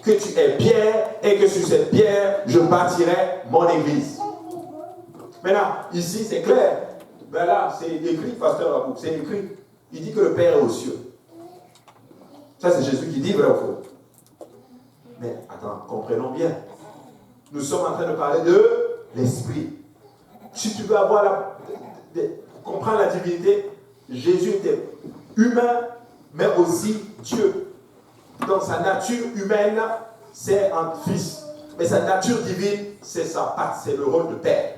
que tu es pierre et que sur cette pierre, je bâtirai mon église. Maintenant, ici, c'est clair. Ben là, c'est écrit, pasteur Abou, c'est écrit. Il dit que le Père est aux cieux. Ça, c'est Jésus qui dit, vrai ou faux? Mais attends, comprenons bien. Nous sommes en train de parler de l'esprit. Si tu veux comprendre la divinité, Jésus était humain, mais aussi Dieu. Donc sa nature humaine, c'est un fils. Mais sa nature divine, c'est sa patte, c'est le rôle de père.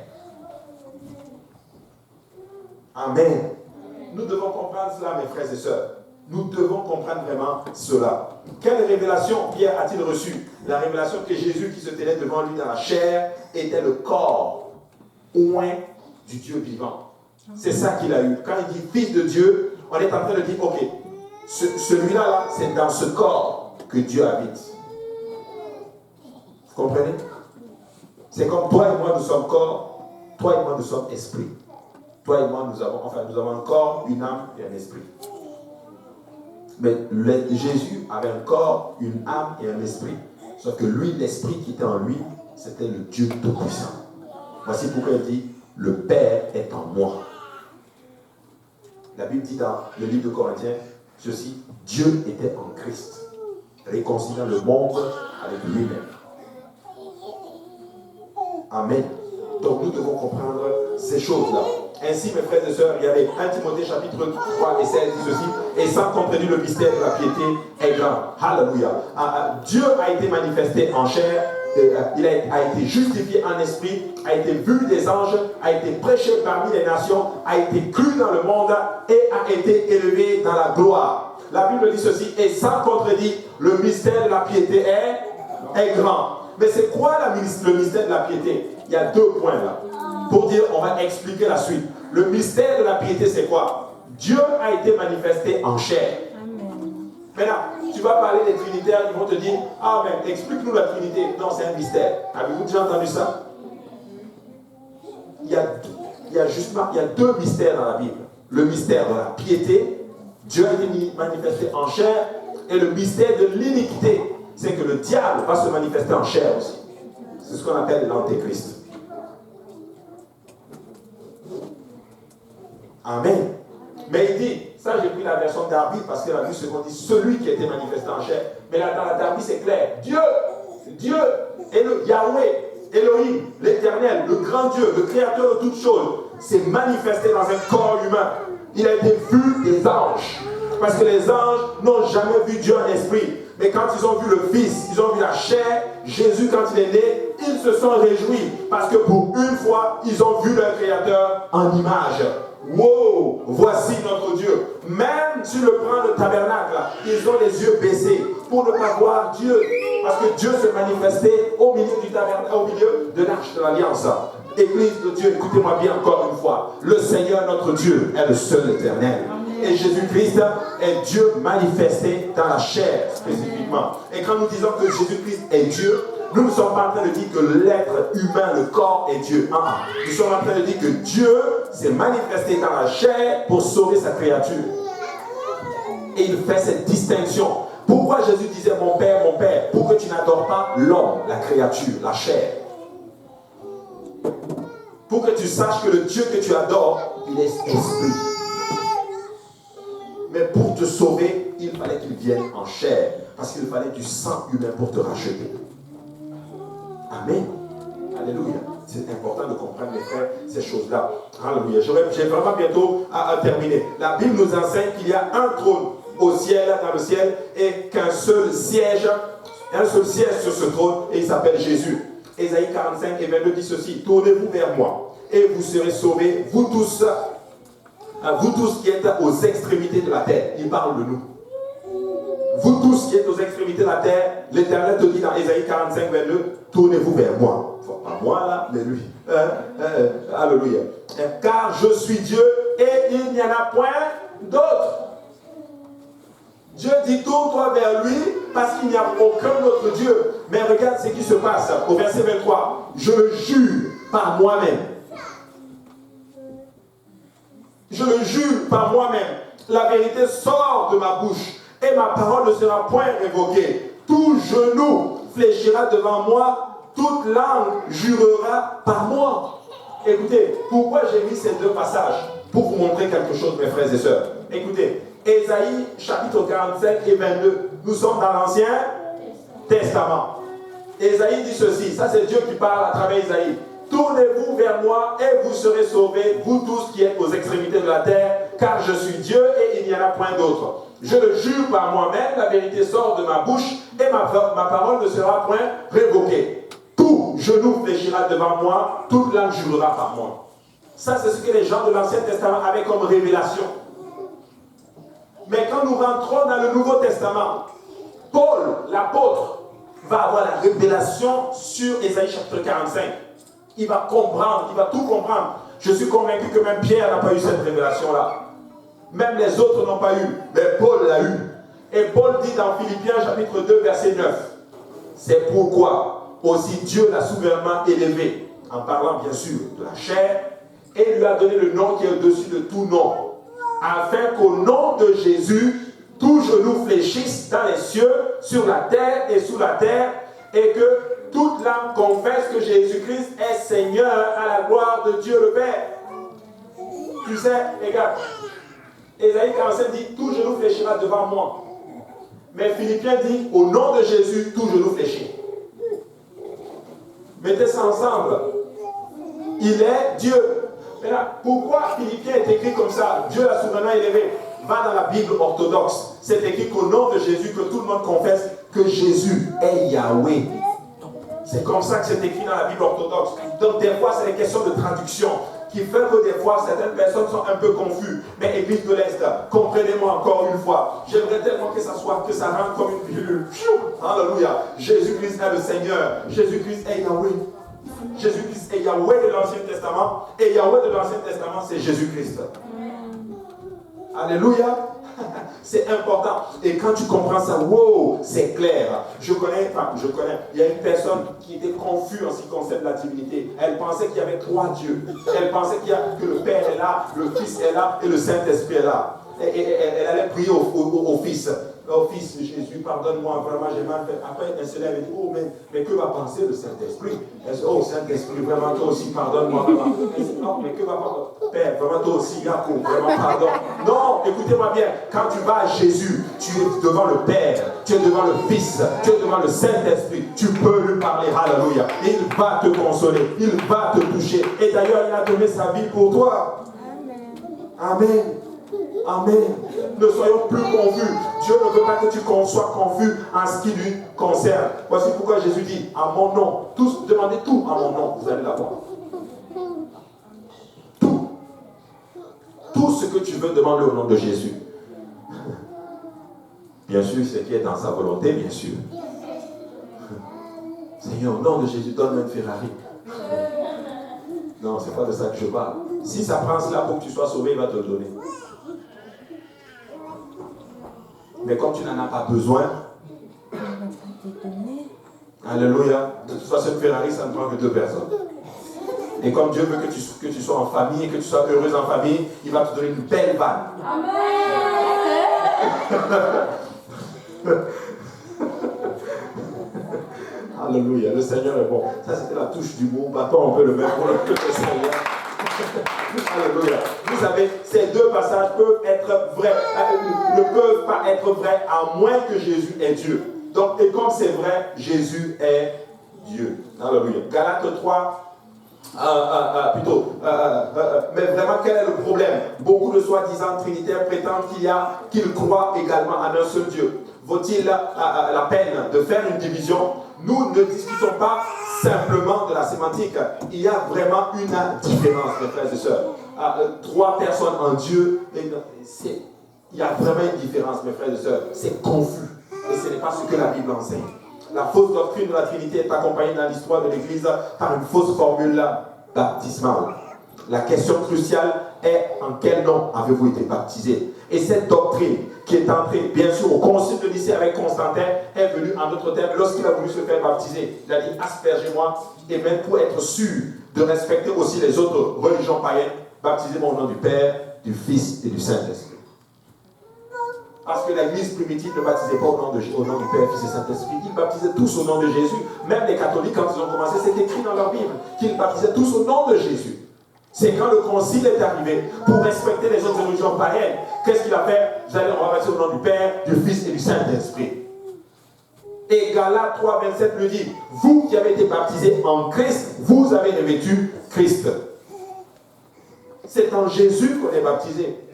Amen. Nous devons comprendre cela, mes frères et sœurs. Nous devons comprendre vraiment cela. Quelle révélation Pierre a-t-il reçue? La révélation que Jésus qui se tenait devant lui dans la chair était le corps oint du Dieu vivant. C'est ça qu'il a eu. Quand il dit fils de Dieu, on est en train de dire, ok, celui-là, c'est dans ce corps que Dieu habite. Vous comprenez? C'est comme toi et moi, nous sommes corps, toi et moi, nous sommes esprit. Toi et moi, nous avons un corps, une âme et un esprit. Mais Jésus avait un corps, une âme et un esprit. Sauf que lui, l'esprit qui était en lui, c'était le Dieu Tout-Puissant. Voici pourquoi il dit, le Père est en moi. La Bible dit dans le livre de Corinthiens, ceci, Dieu était en Christ, réconciliant le monde avec lui-même. Amen. Donc nous devons comprendre ces choses-là. Ainsi, mes frères et sœurs, il y avait 1 Timothée chapitre 3 et 16 dit ceci, et sans comprendre le mystère de la piété est grand. Alléluia. Dieu a été manifesté en chair, il a été justifié en esprit, a été vu des anges, a été prêché parmi les nations, a été cru dans le monde et a été élevé dans la gloire. La Bible dit ceci, et sans contredit, le mystère de la piété est grand. Mais c'est quoi le mystère de la piété? Il y a 2 points là. Pour dire, on va expliquer la suite. Le mystère de la piété, c'est quoi? Dieu a été manifesté en chair. Amen. Maintenant, tu vas parler des trinitaires, ils vont te dire, ah mais explique-nous la Trinité. Non, c'est un mystère. Avez-vous déjà entendu ça? Il y a 2 mystères dans la Bible. Le mystère de la piété, Dieu a été manifesté en chair, et le mystère de l'iniquité, c'est que le diable va se manifester en chair aussi. C'est ce qu'on appelle l'antéchrist. Amen. Mais il dit, ça j'ai pris la version Darby parce que la Bible seconde dit celui qui a été manifesté en chair. Mais là dans la Darby c'est clair. Dieu, Yahweh, Elohim, l'éternel, le grand Dieu, le créateur de toutes choses, s'est manifesté dans un corps humain. Il a été vu des anges. Parce que les anges n'ont jamais vu Dieu en esprit. Mais quand ils ont vu le Fils, ils ont vu la chair, Jésus quand il est né, ils se sont réjouis. Parce que pour une fois, ils ont vu leur Créateur en image. Wow, voici notre Dieu. Même sur le plan de tabernacle, ils ont les yeux baissés pour ne pas voir Dieu. Parce que Dieu s'est manifesté au milieu du tabernacle, au milieu de l'arche de l'Alliance. Église de Dieu, écoutez-moi bien encore une fois. Le Seigneur, notre Dieu, est le seul éternel. Et Jésus-Christ est Dieu manifesté dans la chair spécifiquement. Et quand nous disons que Jésus-Christ est Dieu, nous ne sommes pas en train de dire que l'être humain, le corps est Dieu. Nous sommes en train de dire que Dieu s'est manifesté dans la chair pour sauver sa créature. Et il fait cette distinction. Pourquoi Jésus disait mon Père, pour que tu n'adores pas l'homme, la créature, la chair. Pour que tu saches que le Dieu que tu adores, il est esprit. Mais pour te sauver, il fallait qu'il vienne en chair. Parce qu'il fallait du sang humain pour te racheter. Amen. Alléluia. C'est important de comprendre, mes frères, ces choses-là. Alléluia. J'ai vraiment bientôt à terminer. La Bible nous enseigne qu'il y a un trône au ciel, dans le ciel, et qu'un seul siège sur ce trône, et il s'appelle Jésus. Ésaïe 45 et 22 dit ceci, tournez-vous vers moi, et vous serez sauvés, vous tous qui êtes aux extrémités de la terre. Il parle de nous. Vous tous qui êtes aux extrémités de la terre, l'Éternel te dit dans Ésaïe 45, 22, tournez-vous vers moi. Enfin, pas moi là, mais lui. Alléluia. Car je suis Dieu et il n'y en a point d'autre. Dieu dit tourne-toi vers lui parce qu'il n'y a aucun autre Dieu. Mais regarde ce qui se passe au verset 23. Je le jure par moi-même. Je le jure par moi-même. La vérité sort de ma bouche et ma parole ne sera point révoquée. Tout genou fléchira devant moi, toute langue jurera par moi. Écoutez, pourquoi j'ai mis ces deux passages? Pour vous montrer quelque chose, mes frères et sœurs. Écoutez, Ésaïe chapitre 47 et 22. Nous sommes dans l'Ancien Testament. Ésaïe dit ceci, ça c'est Dieu qui parle à travers Ésaïe. Tournez-vous vers moi et vous serez sauvés, vous tous qui êtes aux extrémités de la terre, car je suis Dieu et il n'y en a point d'autre. Je le jure par moi-même, la vérité sort de ma bouche et ma parole ne sera point révoquée. Tout genou fléchira devant moi, toute langue jurera par moi. Ça, c'est ce que les gens de l'Ancien Testament avaient comme révélation. Mais quand nous rentrons dans le Nouveau Testament, Paul, l'apôtre, va avoir la révélation sur Ésaïe chapitre 45. Il va comprendre, il va tout comprendre. Je suis convaincu que même Pierre n'a pas eu cette révélation-là. Même les autres n'ont pas eu, mais Paul l'a eu. Et Paul dit dans Philippiens chapitre 2, verset 9, c'est pourquoi aussi Dieu l'a souverainement élevé, en parlant bien sûr de la chair, et lui a donné le nom qui est au-dessus de tout nom, afin qu'au nom de Jésus, tout genou fléchisse dans les cieux, sur la terre et sous la terre, et que toute langue confesse que Jésus-Christ est Seigneur à la gloire de Dieu le Père. Tu sais, regarde, Ésaïe 45 dit, tout genou fléchira devant moi. Mais Philippiens dit, au nom de Jésus, tout genou fléchit. Mettez ça ensemble. Il est Dieu. Maintenant, pourquoi Philippiens est écrit comme ça? Dieu l'a souverainement élevé. Va dans la Bible orthodoxe. C'est écrit qu'au nom de Jésus, que tout le monde confesse que Jésus est Yahweh. C'est comme ça que c'est écrit dans la Bible orthodoxe. Donc des fois, c'est des questions de traduction qui fait que des fois, certaines personnes sont un peu confuses. Mais Église de l'Est, comprenez-moi encore une fois. J'aimerais tellement que ça rentre comme une pilule. Alléluia. Jésus-Christ est le Seigneur. Jésus-Christ est Yahweh. Jésus-Christ est Yahweh de l'Ancien Testament. Et Yahweh de l'Ancien Testament, c'est Jésus-Christ. Alléluia. C'est important. Et quand tu comprends ça, wow, c'est clair. Je connais, il y a une personne qui était confuse en ce qui concerne la divinité. Elle pensait qu'il y avait trois dieux. Elle pensait que le Père est là, le Fils est là et le Saint-Esprit est là. Et elle allait prier au Fils. Oh Fils de Jésus, pardonne-moi, vraiment j'ai mal fait. Après, elle se lève et dit, oh mais que va penser le Saint-Esprit? Elle dit, oh Saint-Esprit, vraiment toi aussi, pardonne-moi. Elle dit, non, mais que va penser? Père, vraiment toi aussi, Jacob, vraiment pardon. Non, écoutez-moi bien, quand tu vas à Jésus, tu es devant le Père, tu es devant le Fils, tu es devant le Saint-Esprit, tu peux lui parler, alléluia. Et il va te consoler, il va te toucher. Et d'ailleurs, il a donné sa vie pour toi. Amen. Amen. Ne soyons plus confus. Dieu ne veut pas que tu sois confus en ce qui lui concerne. Voici pourquoi Jésus dit, à mon nom, tous demandez tout à mon nom, vous allez l'avoir. Tout. Tout ce que tu veux, demander au nom de Jésus. Bien sûr, ce qui est dans sa volonté, bien sûr. Seigneur, au nom de Jésus, donne-moi une Ferrari. Non, c'est pas de ça que je parle. Si ça prend cela pour que tu sois sauvé, il va te le donner. Mais comme tu n'en as pas besoin, alléluia, de toute façon, une Ferrari, ça ne prend que 2 personnes. Et comme Dieu veut que tu sois en famille, que tu sois heureuse en famille, il va te donner une belle vanne. Amen. Alléluia, le Seigneur est bon. Ça, c'était la touche du mot. Bâton, on peut le mettre pour le Seigneur. Alléluia. Vous savez, ces deux passages peuvent être vrais, ne peuvent pas être vrais à moins que Jésus est Dieu. Donc, et comme c'est vrai, Jésus est Dieu. Alléluia. Galates 3, mais vraiment, quel est le problème? Beaucoup de soi-disant trinitaires prétendent qu'ils croient également en un seul Dieu. Vaut-il la peine de faire une division? Nous ne discutons pas simplement de la sémantique. Il y a vraiment une différence, mes frères et sœurs. 3 personnes en Dieu, il y a vraiment une différence, mes frères et sœurs. C'est confus. Et ce n'est pas ce que la Bible enseigne. La fausse doctrine de la Trinité est accompagnée dans l'histoire de l'Église par une fausse formule baptismale. La question cruciale est en quel nom avez-vous été baptisé? Et cette doctrine qui est entrée, bien sûr, au concile de Nicée avec Constantin, est venue en d'autres termes lorsqu'il a voulu se faire baptiser. Il a dit, aspergez-moi, et même pour être sûr de respecter aussi les autres religions païennes, baptisez-moi au nom du Père, du Fils et du Saint-Esprit. Parce que l'église primitive ne baptisait pas au nom du Père, Fils et Saint-Esprit. Ils baptisaient tous au nom de Jésus. Même les catholiques, quand ils ont commencé, c'est écrit dans leur Bible qu'ils baptisaient tous au nom de Jésus. C'est quand le concile est arrivé pour respecter les autres religions païennes. Qu'est-ce qu'il a fait? On va baptiser au nom du Père, du Fils et du Saint-Esprit. Et Galates 3, 27 le dit, vous qui avez été baptisés en Christ, vous avez revêtu Christ. C'est en Jésus qu'on est baptisé.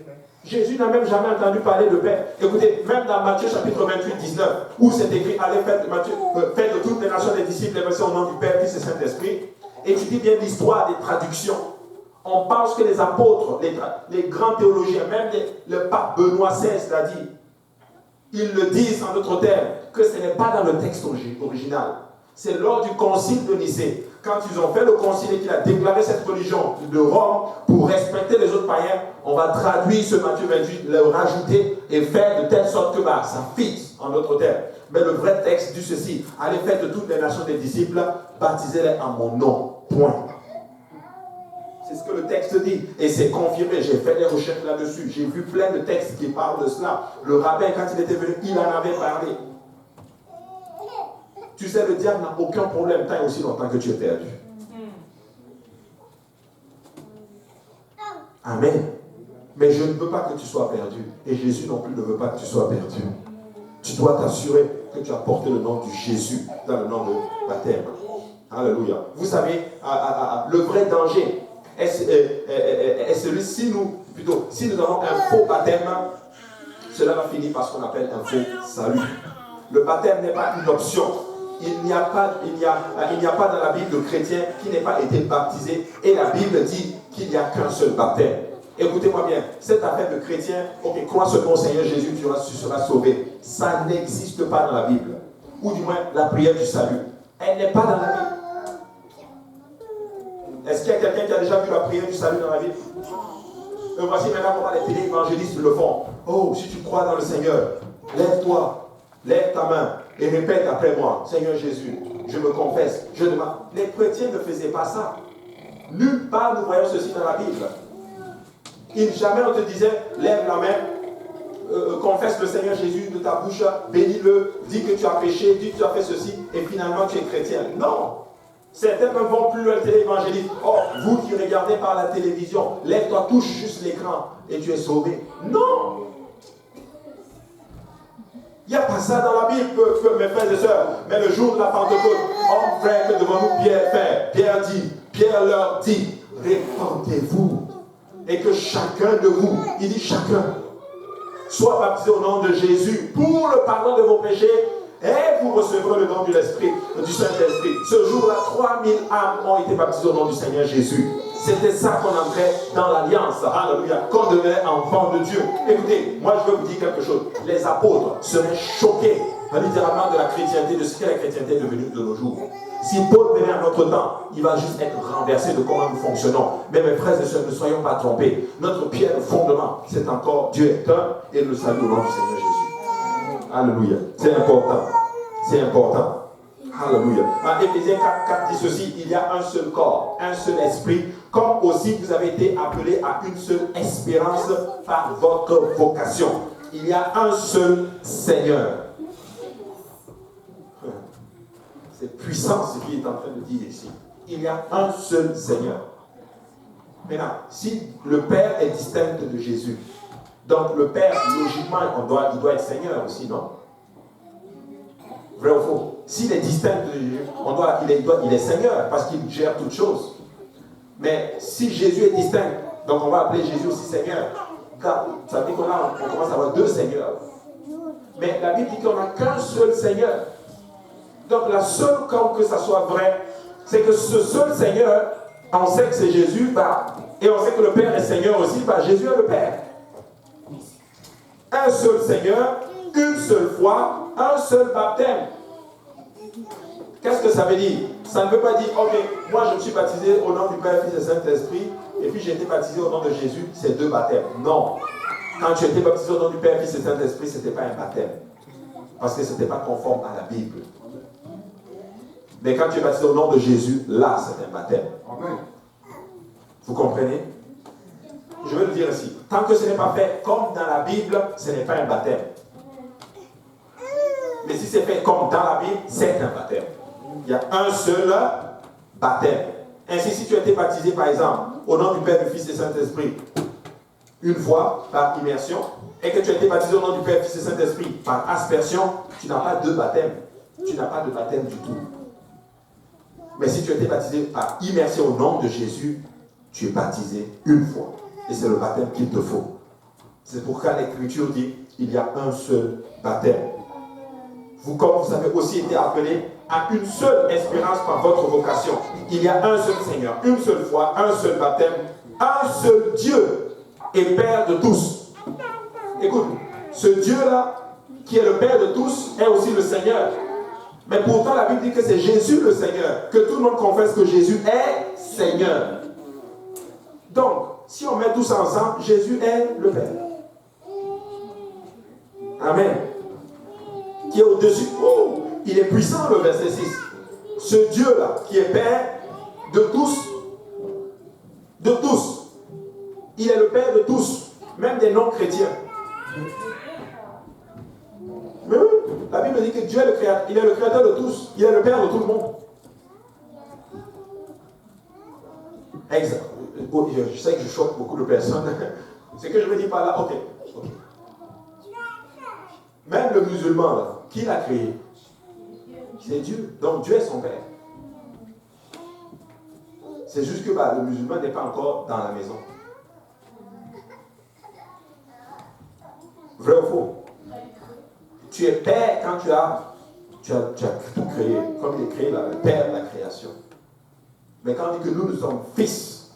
Jésus n'a même jamais entendu parler de Père. Écoutez, même dans Matthieu chapitre 28, 19, où c'est écrit, allez, faites de toutes les nations des disciples, les au nom du Père, Fils et Saint-Esprit. Étudiez bien l'histoire des traductions. On pense que les apôtres, les grands théologiens, même le pape Benoît XVI l'a dit, ils le disent en d'autres termes, que ce n'est pas dans le texte original. C'est lors du concile de Nicée. Quand ils ont fait le concile et qu'il a déclaré cette religion de Rome pour respecter les autres païens, on va traduire ce Matthieu 28, le rajouter et faire de telle sorte que ça fit en d'autres termes. Mais le vrai texte dit ceci, allez faire de toutes les nations des disciples, baptisez-les en mon nom. Point. C'est ce que le texte dit. Et c'est confirmé. J'ai fait des recherches là-dessus. J'ai vu plein de textes qui parlent de cela. Le rabbin, quand il était venu, il en avait parlé. Tu sais, le diable n'a aucun problème tant et aussi longtemps que tu es perdu. Amen. Mais je ne veux pas que tu sois perdu. Et Jésus non plus ne veut pas que tu sois perdu. Tu dois t'assurer que tu as porté le nom du Jésus dans le nom de baptême. Alléluia. Vous savez, le vrai danger est celui, si nous avons un faux baptême, cela va finir par ce qu'on appelle un faux salut. Le baptême n'est pas une option. Il n'y a pas dans la Bible de chrétien qui n'ait pas été baptisé. Et la Bible dit qu'il n'y a qu'un seul baptême. Écoutez-moi bien, cette affaire de chrétien, ok, crois seulement au Seigneur Jésus, tu seras sauvé. Ça n'existe pas dans la Bible. Ou du moins, la prière du salut. Elle n'est pas dans la Bible. Est-ce qu'il y a quelqu'un qui a déjà vu la prière du salut dans la Bible? Voici maintenant comment les téléévangélistes le font. Oh, si tu crois dans le Seigneur, lève-toi, lève ta main et répète après moi, Seigneur Jésus, je me confesse, je demande. Les chrétiens ne faisaient pas ça. Nulle part nous voyons ceci dans la Bible. Jamais on te disait, lève la main, confesse le Seigneur Jésus de ta bouche, bénis-le, dis que tu as péché, dis que tu as fait ceci, et finalement tu es chrétien. Non! Certains ne vont plus à la téléévangéliste. Oh, vous qui regardez par la télévision, lève-toi, touche juste l'écran et tu es sauvé. Non! Il n'y a pas ça dans la Bible, mes frères et sœurs. Mais le jour de la Pentecôte, oh frère, que devons-nous Pierre faire? Pierre leur dit, répandez-vous. Et que chacun de vous, il dit chacun, soit baptisé au nom de Jésus pour le pardon de vos péchés. Et vous recevrez le nom de l'Esprit, du Saint-Esprit. Ce jour-là, 3000 âmes ont été baptisées au nom du Seigneur Jésus. C'était ça qu'on entrait dans l'alliance. Alléluia. Qu'on devenait enfant de Dieu. Écoutez, moi je veux vous dire quelque chose. Les apôtres seraient choqués, littéralement, de la chrétienté, de ce qu'est la chrétienté devenue de nos jours. Si Paul venait à notre temps, il va juste être renversé de comment nous fonctionnons. Mais mes frères et sœurs, ne soyons pas trompés. Notre pierre de fondement, c'est encore Dieu est un et le salut au nom du Seigneur Jésus. Alléluia. C'est important. C'est important. Alléluia. Éphésiens 4 dit ceci, il y a un seul corps, un seul esprit, comme aussi vous avez été appelés à une seule espérance par votre vocation. Il y a un seul Seigneur. C'est puissant ce qu'il est en train de dire ici. Il y a un seul Seigneur. Maintenant, si le Père est distinct de Jésus, donc le Père, logiquement, il doit être Seigneur aussi, non? Vrai ou faux? S'il est distinct de Jésus, il est Seigneur parce qu'il gère toutes choses. Mais si Jésus est distinct, donc on va appeler Jésus aussi Seigneur. Car ça veut dire qu'on commence à avoir deux Seigneurs. Mais la Bible dit qu'on n'a qu'un seul Seigneur. Donc la seule comme que ça soit vrai, c'est que ce seul Seigneur, on sait que c'est Jésus, et on sait que le Père est Seigneur aussi, Jésus est le Père. Un seul Seigneur, une seule foi, un seul baptême. Qu'est-ce que ça veut dire? Ça ne veut pas dire, ok, moi je me suis baptisé au nom du Père, Fils et Saint-Esprit, et puis j'ai été baptisé au nom de Jésus, c'est deux baptêmes. Non. Quand tu étais baptisé au nom du Père, Fils et Saint-Esprit, ce n'était pas un baptême. Parce que ce n'était pas conforme à la Bible. Mais quand tu es baptisé au nom de Jésus, là, c'est un baptême. Amen. Vous comprenez? Je vais le dire ici. Tant que ce n'est pas fait comme dans la Bible, ce n'est pas un baptême. comme dans la Bible, c'est un baptême. Il y a un seul baptême. Ainsi, si tu as été baptisé, par exemple, au nom du Père, du Fils et du Saint-Esprit, une fois par immersion, et que tu as été baptisé au nom du Père, du Fils et du Saint-Esprit par aspersion, tu n'as pas deux baptêmes. Tu n'as pas de baptême du tout. Mais si tu as été baptisé par immersion au nom de Jésus, tu es baptisé une fois. Et c'est le baptême qu'il te faut. C'est pourquoi l'Écriture dit qu'il y a un seul baptême. Vous, comme vous avez aussi été appelés à une seule espérance par votre vocation. Il y a un seul Seigneur, une seule foi, un seul baptême, un seul Dieu et Père de tous. Écoute, ce Dieu-là, qui est le Père de tous, est aussi le Seigneur. Mais pourtant, la Bible dit que c'est Jésus le Seigneur, que tout le monde confesse que Jésus est Seigneur. Donc, si on met tout ça ensemble, Jésus est le Père. Amen. Qui est au-dessus. Oh, il est puissant, le verset 6. Ce Dieu-là, qui est Père de tous, il est le Père de tous, même des non-chrétiens. Mais oui, la Bible dit que Dieu est le créateur, il est le créateur de tous, il est le Père de tout le monde. Exact. Je sais que je choque beaucoup de personnes. Ce que je me dis par là, ok. Même le musulman, là, qui l'a créé? C'est Dieu. Donc Dieu est son Père. C'est juste que le musulman n'est pas encore dans la maison. Vrai ou faux? Tu es Père quand tu as tout créé, comme il est créé là, le Père de la création. Mais quand on dit que nous sommes fils,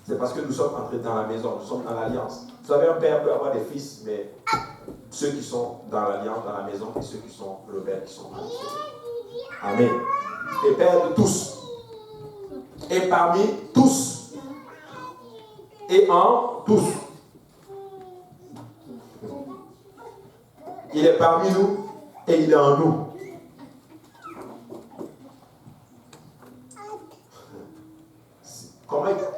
c'est parce que nous sommes entrés dans la maison, nous sommes dans l'alliance. Vous savez, un père peut avoir des fils, mais ceux qui sont dans l'alliance, dans la maison, et ceux qui sont le Père, qui sont dans le ciel. Amen. Et Père de tous. Et parmi tous. Et en tous. Il est parmi nous et il est en nous.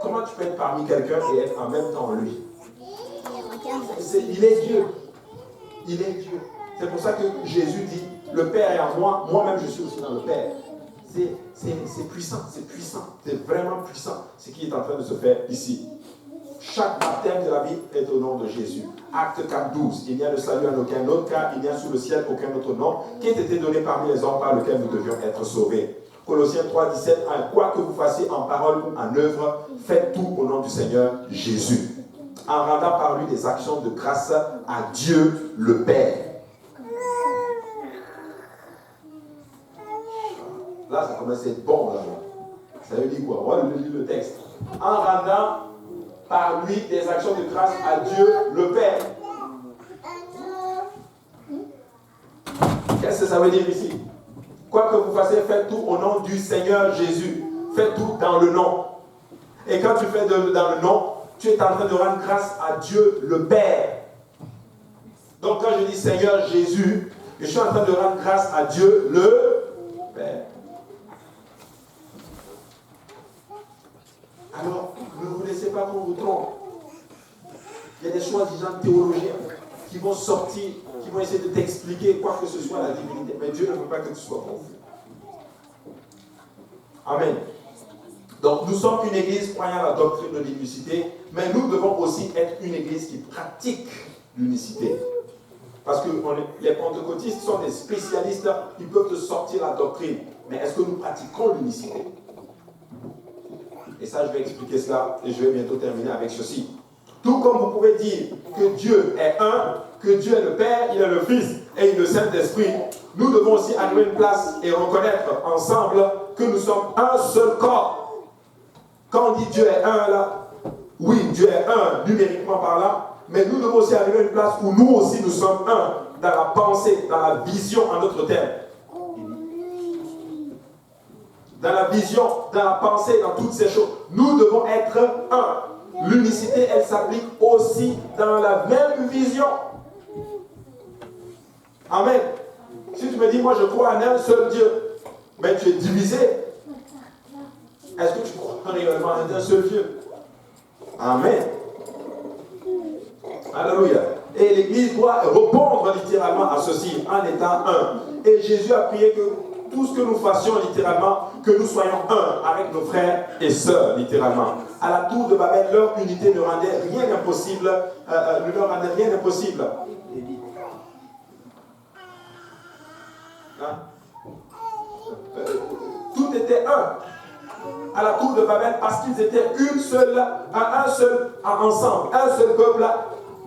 Comment tu peux être parmi quelqu'un et être en même temps lui? Il est Dieu. Il est Dieu. C'est pour ça que Jésus dit, le Père est en moi, moi-même je suis aussi dans le Père. C'est puissant, c'est vraiment puissant ce qui est en train de se faire ici. Chaque baptême de la vie est au nom de Jésus. Acte 4:12. Il n'y a de salut en aucun autre, car il n'y a sous le ciel aucun autre nom qui ait été donné parmi les hommes par lequel nous devions être sauvés. Colossiens 3:17. Quoi que vous fassiez en parole ou en œuvre, faites tout au nom du Seigneur Jésus, en rendant par lui des actions de grâce à Dieu le Père. Là, ça commence à être bon. Là. Ça veut dire quoi? On va lire le texte. En rendant par lui des actions de grâce à Dieu le Père. Qu'est-ce que ça veut dire ici? Quoi que vous fassiez, faites tout au nom du Seigneur Jésus. Faites tout dans le nom. Et quand tu fais dans le nom, tu es en train de rendre grâce à Dieu le Père. Donc quand je dis Seigneur Jésus, je suis en train de rendre grâce à Dieu le Père. Alors, ne vous laissez pas qu'on vous trompe. Il y a des soi-disant théologiens qui vont sortir, qui vont essayer de t'expliquer quoi que ce soit la divinité. Mais Dieu ne veut pas que tu sois confus. Amen. Donc, nous sommes une église croyant à la doctrine de l'unicité, mais nous devons aussi être une église qui pratique l'unicité. Parce que les pentecôtistes sont des spécialistes, ils peuvent te sortir la doctrine. Mais est-ce que nous pratiquons l'unicité? Et ça, je vais expliquer cela et je vais bientôt terminer avec ceci. Tout comme vous pouvez dire que Dieu est un, que Dieu est le Père, il est le Fils et il est le Saint-Esprit, nous devons aussi arriver à une place et reconnaître ensemble que nous sommes un seul corps. Quand on dit Dieu est un là, oui, Dieu est un numériquement parlant, mais nous devons aussi arriver à une place où nous aussi nous sommes un dans la pensée, dans la vision en notre terme. Dans la vision, dans la pensée, dans toutes ces choses. Nous devons être un. L'unicité, elle s'applique aussi dans la même vision. Amen. Si tu me dis, moi je crois en un seul Dieu, mais tu es divisé. Est-ce que tu crois réellement en un seul Dieu? Amen. Alléluia. Et l'Église doit répondre littéralement à ceci en étant un. Et Jésus a prié que tout ce que nous fassions littéralement, que nous soyons un avec nos frères et sœurs littéralement. À la tour de Babel, leur unité ne rendait rien impossible, ne leur rendait rien impossible. Hein? Tout était un à la tour de Babel parce qu'ils étaient un seul ensemble, un seul peuple.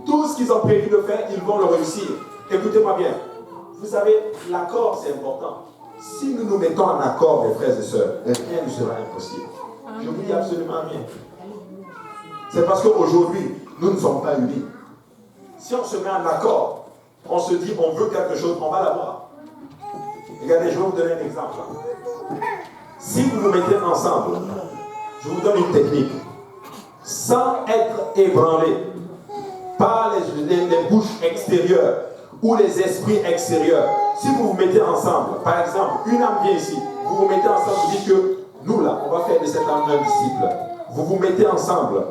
Tout ce qu'ils ont prévu de faire, ils vont le réussir. Écoutez-moi bien. Vous savez, l'accord c'est important. Si nous nous mettons en accord, mes frères et sœurs, rien ne sera impossible. Je vous dis absolument rien. C'est parce qu'aujourd'hui, nous ne sommes pas unis. Si on se met en accord, on se dit on veut quelque chose, on va l'avoir. Regardez, je vais vous donner un exemple. Si vous vous mettez ensemble, je vous donne une technique. Sans être ébranlé par les bouches extérieures ou les esprits extérieurs, si vous vous mettez ensemble, par exemple, une âme vient ici, vous vous mettez ensemble, vous dites que nous là, on va faire de cette âme un disciple. Vous vous mettez ensemble,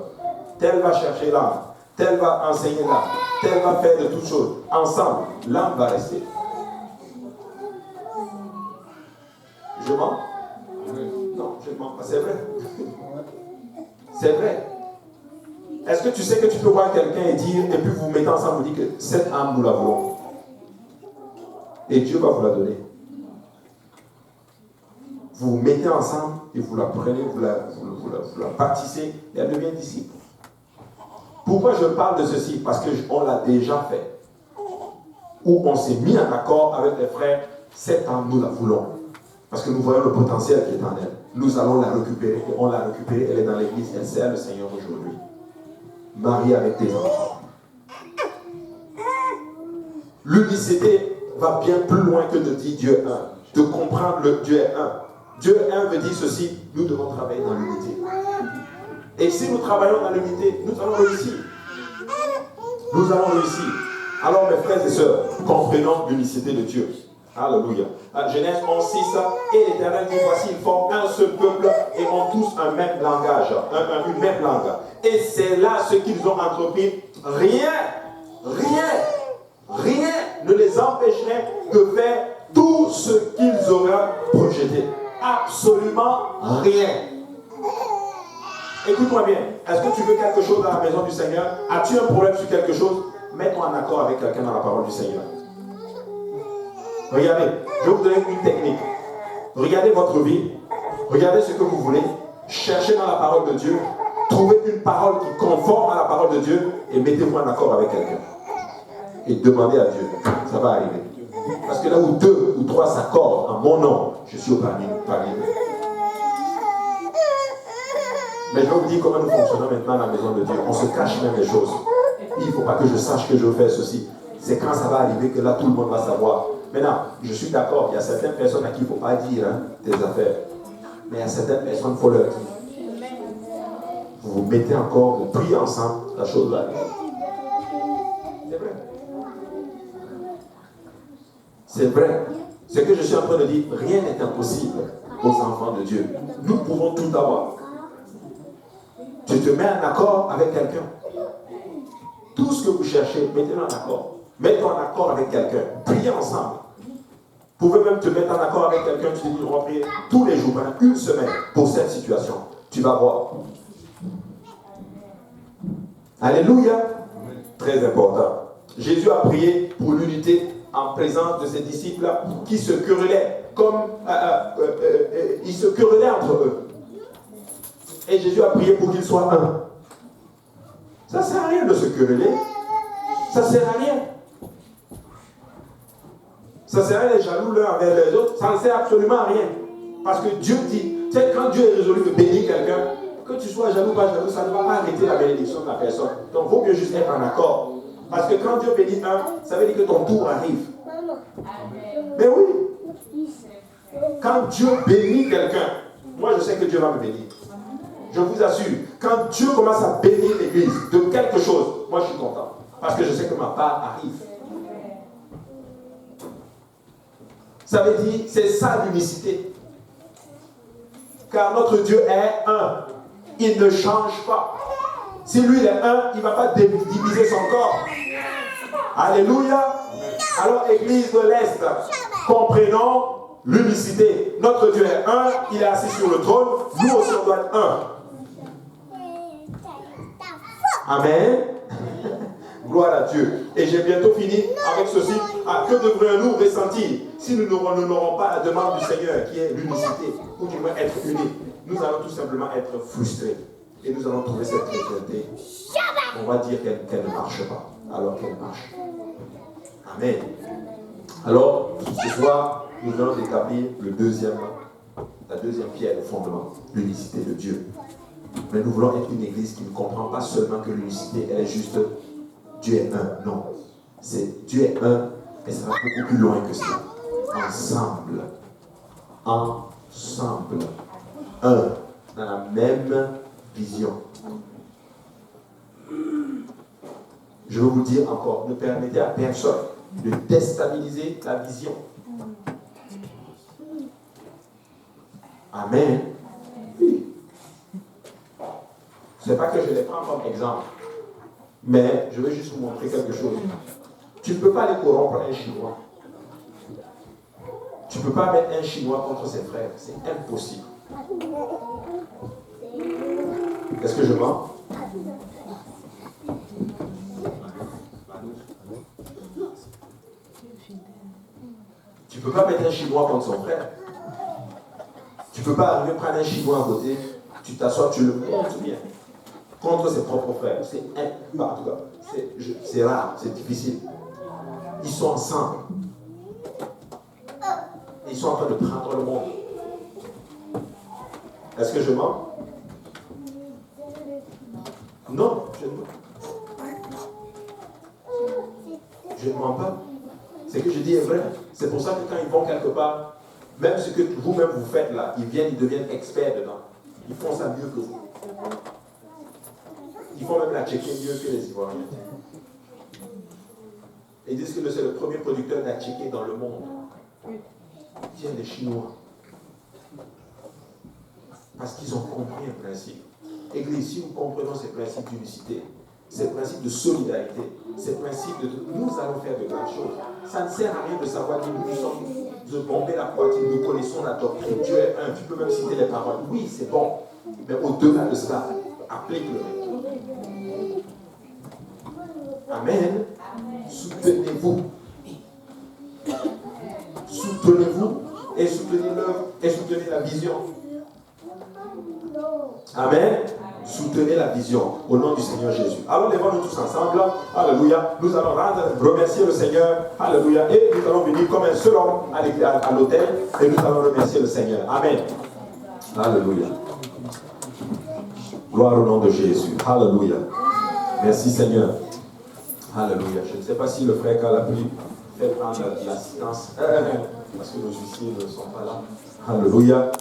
tel va chercher l'âme, tel va enseigner l'âme, tel va faire de toutes choses. Ensemble, l'âme va rester. Je mens? Non, je ne mens pas, c'est vrai. C'est vrai. Est-ce que tu sais que tu peux voir quelqu'un et dire, et puis vous vous mettez ensemble, vous dites que cette âme, nous la voulons. Et Dieu va vous la donner. Vous vous mettez ensemble et vous la prenez, vous la baptisez et elle devient disciple. Pourquoi je parle de ceci? Parce qu'on l'a déjà fait. Où on s'est mis en accord avec les frères, cette âme, nous la voulons. Parce que nous voyons le potentiel qui est en elle. Nous allons la récupérer. Et on l'a récupérée, elle est dans l'église, elle sert le Seigneur aujourd'hui. Mariée avec tes enfants. L'unicité va bien plus loin que de dire Dieu est un. De comprendre le Dieu est un. Dieu est un veut dire ceci, nous devons travailler dans l'unité. Et si nous travaillons dans l'unité, nous allons réussir. Nous allons réussir. Alors mes frères et sœurs, comprenons l'unicité de Dieu. Alléluia. Genèse 11:6, et l'Éternel dit, voici, ils forment un seul peuple et ont tous un même langage, une même langue. Et c'est là ce qu'ils ont entrepris. Rien ne les empêcherait de faire tout ce qu'ils auraient projeté. Absolument rien. Écoute-moi bien. Est-ce que tu veux quelque chose dans la maison du Seigneur? As-tu un problème sur quelque chose? Mets-toi en accord avec quelqu'un dans la parole du Seigneur. Regardez, je vais vous donner une technique. Regardez votre vie, regardez ce que vous voulez, cherchez dans la parole de Dieu, trouvez une parole qui conforme à la parole de Dieu et mettez-vous en accord avec quelqu'un. Et demandez à Dieu, ça va arriver. Parce que là où 2 ou 3 s'accordent en mon nom, je suis au parmi eux. Mais je vais vous dire comment nous fonctionnons maintenant dans la maison de Dieu. On se cache même les choses. Il ne faut pas que je sache que je veux faire ceci. C'est quand ça va arriver que là tout le monde va savoir. Maintenant, je suis d'accord, il y a certaines personnes à qui il ne faut pas dire tes affaires. Mais il y a certaines personnes, il faut leur dire. Vous vous mettez encore, vous priez ensemble, la chose va arriver. C'est vrai. C'est vrai. Ce que je suis en train de dire, rien n'est impossible aux enfants de Dieu. Nous pouvons tout avoir. Tu te mets en accord avec quelqu'un. Tout ce que vous cherchez, mettez-le en accord. Mets-toi en accord avec quelqu'un. Priez ensemble. Vous pouvez même te mettre en accord avec quelqu'un, tu te dis, on va prier tous les jours, pendant une semaine, pour cette situation. Tu vas voir. Alléluia. Très important. Jésus a prié pour l'unité en présence de ses disciples qui se querellaient ils se querellaient entre eux. Et Jésus a prié pour qu'ils soient un. Ça ne sert à rien de se quereller. Ça ne sert à rien. Ça ne sert à rien d'être jaloux l'un envers les autres. Ça ne sert absolument à rien. Parce que Dieu dit, tu sais, quand Dieu est résolu de bénir quelqu'un, que tu sois jaloux ou pas jaloux, ça ne va pas arrêter la bénédiction de la personne. Donc, il faut mieux juste être en accord. Parce que quand Dieu bénit un, ça veut dire que ton tour arrive. Mais oui. Quand Dieu bénit quelqu'un, moi je sais que Dieu va me bénir. Je vous assure, quand Dieu commence à bénir l'église de quelque chose, moi je suis content. Parce que je sais que ma part arrive. Ça veut dire, c'est ça l'unicité. Car notre Dieu est un. Il ne change pas. Si lui il est un, il ne va pas diviser son corps. Alléluia. Alors, Église de l'Est, comprenons l'unicité. Notre Dieu est un, il est assis sur le trône, nous aussi on doit être un. Amen. Gloire à Dieu. Et j'ai bientôt fini avec ceci. Que devrions-nous ressentir si nous n'aurons pas la demande du Seigneur qui est l'unicité, ou du moins être unis? Nous allons tout simplement être frustrés. Et nous allons trouver cette chrétienté. On va dire qu'elle ne marche pas, alors qu'elle marche. Amen. Alors, ce soir, nous allons établir la deuxième pierre de fondement, l'unicité de Dieu. Mais nous voulons être une église qui ne comprend pas seulement que l'unicité, elle est juste Dieu est un. Non. C'est Dieu est un, et ça va beaucoup plus loin que ça. Ensemble. Ensemble. Un. Dans la même vision. Je veux vous dire encore, ne permettez à personne de déstabiliser la vision. Amen. Oui. Ce n'est pas que je les prends comme exemple, mais je veux juste vous montrer quelque chose. Tu ne peux pas aller corrompre un Chinois. Tu ne peux pas mettre un Chinois contre ses frères. C'est impossible. Est-ce que je mens? Tu ne peux pas mettre un Chinois contre son frère. Tu ne peux pas arriver prendre un Chinois à côté, tu t'assois, tu le montres bien. Contre ses propres frères. C'est rare, c'est difficile. Ils sont ensemble. Ils sont en train de prendre le monde. Est-ce que je mens? Non, je ne mens pas. Ce que je dis est vrai. C'est pour ça que quand ils vont quelque part, même ce que vous-même vous faites là, ils deviennent experts dedans. Ils font ça mieux que vous. Ils font même la tchéké mieux que les Ivoiriens. Ils disent que c'est le premier producteur d'atchéké dans le monde. Tiens, les Chinois. Parce qu'ils ont compris un principe. Église, si nous comprenons ces principes d'unicité, ces principes de solidarité, ces principes de nous allons faire de grandes choses. Ça ne sert à rien de savoir que nous sommes de bomber la poitrine, nous connaissons la doctrine. Dieu est un, tu peux même citer les paroles. Oui, c'est bon. Mais au-delà de cela, applique-le. Amen. Soutenez-vous. Soutenez-vous et soutenez l'œuvre et soutenez la vision. Amen. Soutenez la vision au nom du Seigneur Jésus. Alors levons-nous tous ensemble. Alléluia. Nous allons remercier le Seigneur. Alléluia. Et nous allons venir comme un seul homme à l'autel et nous allons remercier le Seigneur. Amen. Alléluia. Gloire au nom de Jésus. Alléluia. Merci Seigneur. Alléluia. Je ne sais pas si le frère Carl a pu faire prendre l'assistance parce que nos huissiers ne sont pas là. Alléluia.